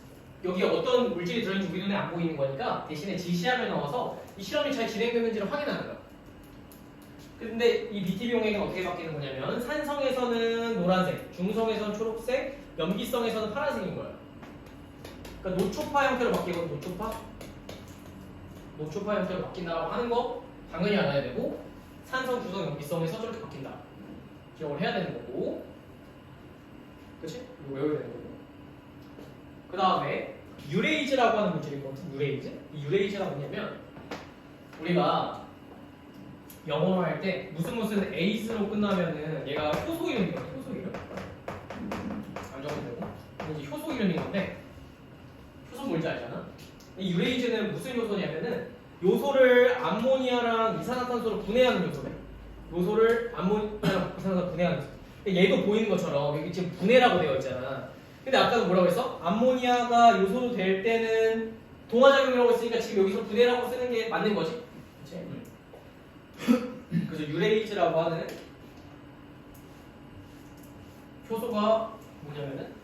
여기에 어떤 물질이 들어있는지 우리 눈에 안 보이는 거니까 대신에 지시약을 넣어서 이 실험이 잘 진행되는지를 확인하는 거야. 근데 이 BT 비용액은 어떻게 바뀌는 거냐면 산성에서는 노란색, 중성에서는 초록색, 염기성에서는 파란색인 거예요. 그러니까 노초파 형태로 바뀌거든. 노초파 형태로 바뀐다라고 하는 거 당연히 알아야 되고 산성, 중성, 염기성에서 저렇게 바뀐다. 기억을 해야 되는 거고, 그렇지? 이거 외워야 되는 거고. 그 다음에 유레이즈라고 하는 물질이 있거든. 이 유레이즈가 뭐냐면 우리가 영어로 할 때 무슨 에이즈로 끝나면은 얘가 효소 이름이거든. 효소 이름. 안 적어도 되고. 이게 효소 이름인 건데 효소 뭔지 알잖아. 이 유레이즈는 무슨 요소냐면은 요소를 암모니아랑 이산화탄소로 분해하는 요소래. 요소를 암모니아랑 이산화탄소로 분해하는 요소. 얘도 보이는 것처럼 여기 지금 분해라고 되어 있잖아. 근데 아까도 뭐라고 했어? 암모니아가 요소로 될 때는 동화작용이라고 했으니까 지금 여기서 분해라고 쓰는 게 맞는 거지? 그치? 그래서 유레이즈라고 하는 효소가 뭐냐면은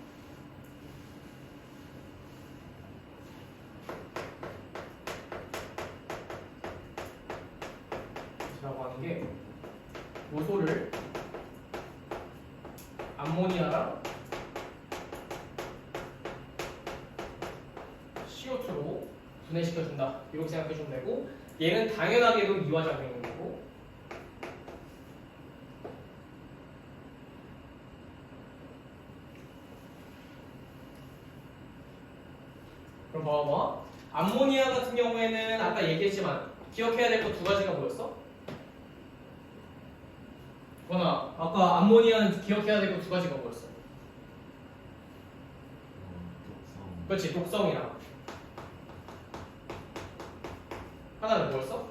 라고 하는 게 요소를 암모니아랑 CO2로 분해시켜준다. 이렇게 생각해주면 되고 얘는 당연하게도 이화작용인 거고 그럼 봐봐. 암모니아 같은 경우에는 아까 얘기했지만 기억해야 될 거 두 가지가 뭐였어? 거나 아까 암모니아는 기억해야 될 거 두 가지가 뭐였어? 독성. 그렇지, 독성이랑 하나는 뭐였어?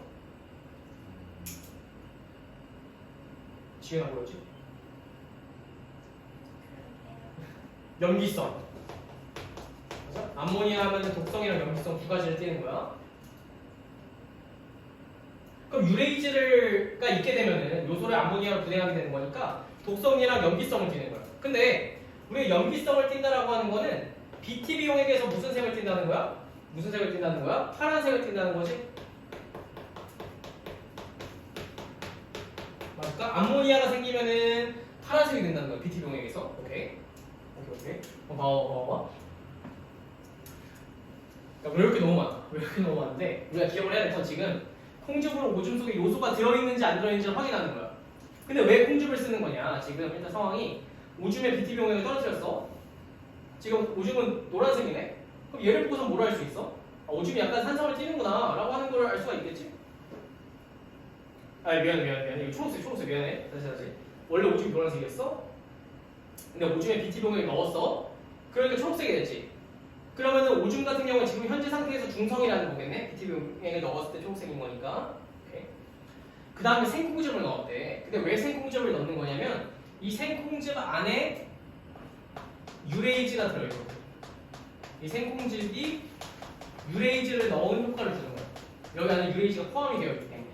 지은아 뭐였지? 염기성. 그래서 암모니아 하면 독성이랑 염기성 두 가지를 띄는 거야. 그럼 유레이즈가 있게 되면은 요소를 암모니아로 분해하게 되는 거니까 독성이랑 염기성을 띄는 거야. 근데 우리 염기성을 띈다라고 하는 거는 BT 비용액에서 무슨 색을 띈다는 거야? 무슨 색을 띈다는 거야? 파란색을 띈다는 거지? 맞을까? 암모니아가 생기면은 파란색이 된다는 거야. BT 비용액에서. 오케이. 봐봐. 그러니까 왜 이렇게 너무 많아? 왜 이렇게 너무 많은데 우리가 기억을 해야 될 건 지금 콩즙으로 오줌 속에 요소가 들어있는지 안 들어있는지를 확인하는 거야. 근데 왜 콩즙을 쓰는 거냐? 지금 일단 상황이 오줌의 BT 비용액을 떨어뜨렸어. 지금 오줌은 노란색이네. 그럼 얘를 보고서 뭘 알 수 있어? 아, 오줌이 약간 산성을 띠는구나 라고 하는 걸 알 수가 있겠지? 아 미안해. 이거 초록색 미안해. 다시. 원래 오줌이 노란색이었어? 근데 오줌에 BT 비용액을 넣었어. 그러니까 초록색이 됐지. 그러면은 오줌 같은 경우는 지금 현재 상태에서 중성이라는 거겠네. BT 비용액을 넣었을 때 초록색인 거니까. 그 다음에 생콩즙을 넣었대. 근데 왜 생콩즙을 넣는 거냐면 이 생콩즙 안에 유레이즈가 들어있거든. 이 생콩즙이 유레이즈를 넣은 효과를 주는 거야. 여기 안에 유레이즈가 포함이 되어 있기 때문에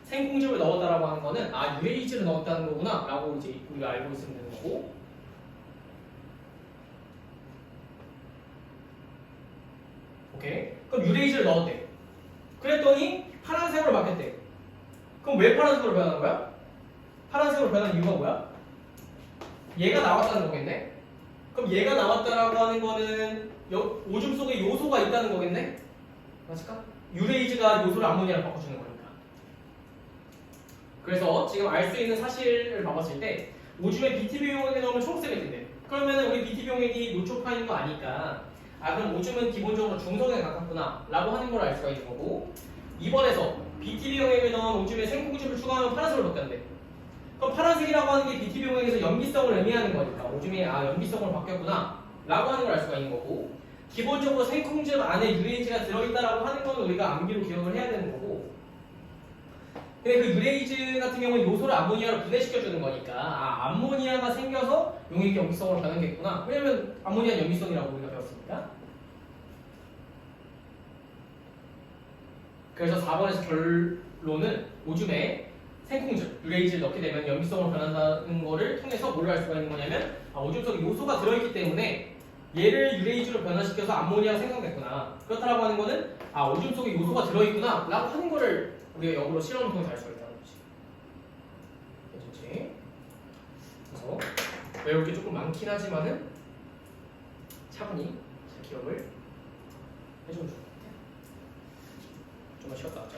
생콩즙을 넣었다라고 하는 거는 아 유레이즈를 넣었다는 거구나 라고 이제 우리가 알고 있으면 되는 거고. 오케이. 그럼 유레이즈를 넣었대. 그랬더니 파란색으로 바뀌었대. 그럼 왜 파란색으로 변하는 거야? 파란색으로 변하는 이유가 뭐야? 얘가 나왔다는 거겠네? 그럼 얘가 나왔다라고 하는 거는 오줌 속에 요소가 있다는 거겠네? 맞을까? 유레이즈가 요소를 암모니아로 바꿔주는 거니까. 그래서 지금 알 수 있는 사실을 봐봤을 때 오줌에 BT 비용액에 넣으면 초록색이 된대. 그러면 우리 BT 비용액이 노초파인 거 아니까 아 그럼 오줌은 기본적으로 중성에 가깝구나 라고 하는 걸 알 수가 있는 거고, 이번에서 BT 비용액을 넣은 오줌에 생콩즙을 추가하면 파란색으로 바뀌었대. 그럼 파란색이라고 하는 게 BT 비용액에서 염기성을 의미하는 거니까 오줌이 아 염기성으로 바뀌었구나 라고 하는 걸 알 수가 있는 거고, 기본적으로 생콩즙 안에 유레이즈가 들어있다라고 하는 건 우리가 암기로 기억을 해야 되는 거고, 근데 그 유레이즈 같은 경우는 요소를 암모니아로 분해시켜주는 거니까 암모니아가 생겨서 용액이 염기성으로 변하겠구나. 왜냐면 암모니아 염기성이라고 우리가 배웠으니까. 그래서 4번에서 결론은 오줌에 생콩즙, 유레이즈를 넣게 되면 염기성으로 변한다는 거를 통해서 뭘 알 수가 있는 거냐면 오줌 속에 요소가 들어있기 때문에 얘를 유레이즈로 변화시켜서 암모니아가 생성됐구나. 그렇다라고 하는 거는 오줌 속에 요소가 들어있구나 라고 하는 거를 우리가 역으로 실험을 통해서 알 수가 있다는 거지. 괜찮지? 그래서 외울 게 조금 많긴 하지만은 차분히 잘 기억을 해주면 좋을 것 같아요. 좀만 쉬었다 하자.